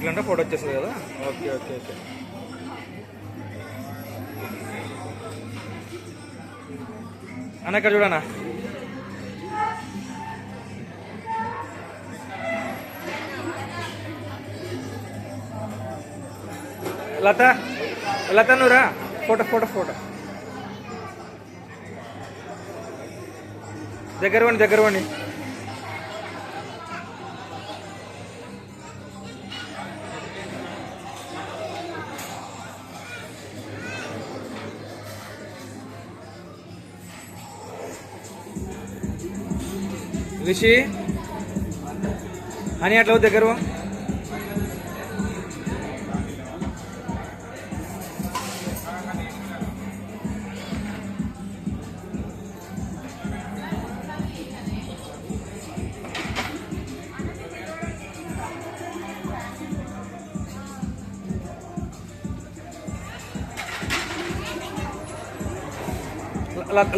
ఇట్లా అంటే ఫోటో వచ్చేస్తుంది కదా. Okay okay okay. అన్న ఇక్కడ చూడనా, లత లత నువ్వురా, ఫోటో ఫోటో ఫోటో దగ్గర వండి దగ్గర వండి. రిషి అని అట్లా దగ్గర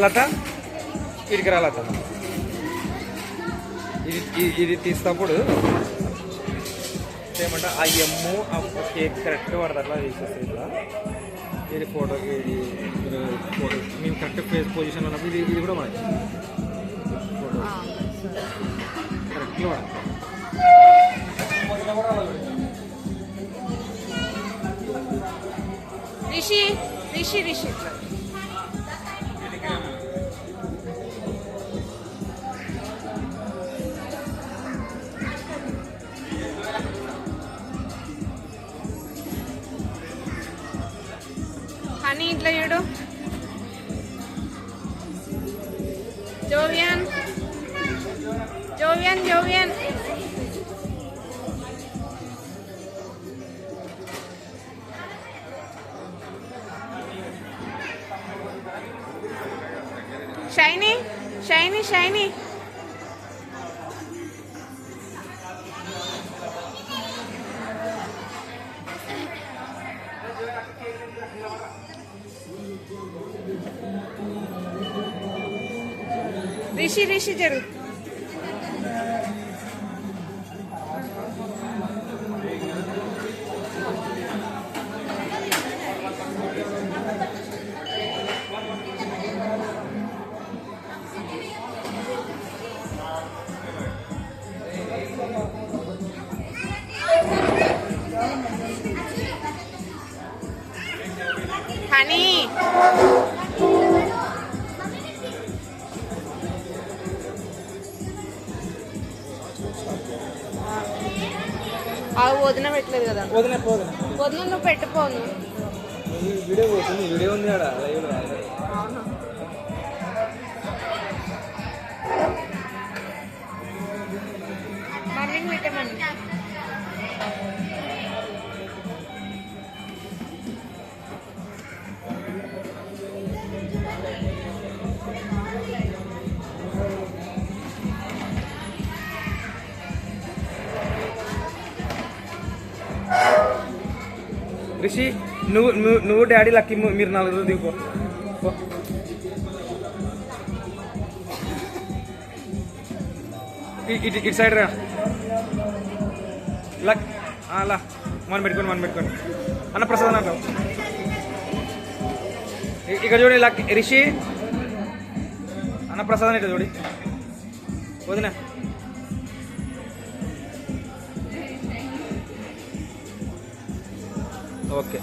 లత ఇడికి రా లత. ఇది తీసినప్పుడు ఏమంటే ఆ ఎమ్ము ఆ కేక్ కరెక్ట్ పడుతుంది, అట్లా తీసేస్తే ఇట్లా. ఇది ఫోటోకి ఫోటో మేము కరెక్ట్ ఫేస్ పొజిషన్ ఉన్నప్పుడు ఇది కూడా మనకి ఫోటో కరెక్ట్గా పడుతుంది. రిషి రిషి రిషి అని ఇట్లా చూడు. Jovian Jovian Jovian Shiny Shiny Shiny Rishi Rishi జరు. హనీ వదిన పెట్టలేదు కదా. వదిన వదిన నువ్వు పెట్టిపోను. వీడియో పోతుంది, వీడియో ఉంది ఆడ లైవ్. మమ్మీని పెట్టమని. రిషి నువ్వు డాడీ లక్కీ మీరు నలుగురు దిగుపో. ఇటు సైడ్ రా లక్. అలా మన పెట్టుకోండి అన్న ప్రసాద్ అన్న. ఇక్కడ చూడండి లక్ రిషి అన్న ప్రసాద్ అని ఇట్లా చూడి వదిన. ఓకే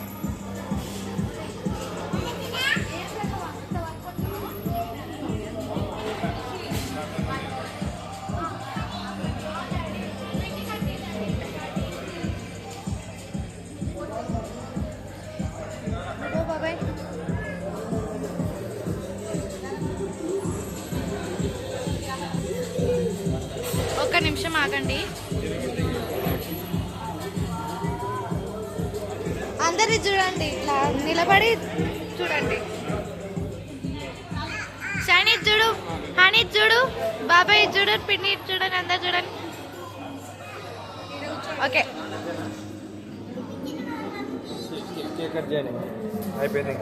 ఒక్క నిమిషం ఆగండి. అందరి చూడండి, ఇట్లా నిలబడి చూడండి. షైనీ చూడు, హనీ చూడు, బాబాయ్ చూడు, పిన్ని చూడండి, అందరు చూడండి. ఓకే కేక్ కట్ చేయండి అయిపోయింది.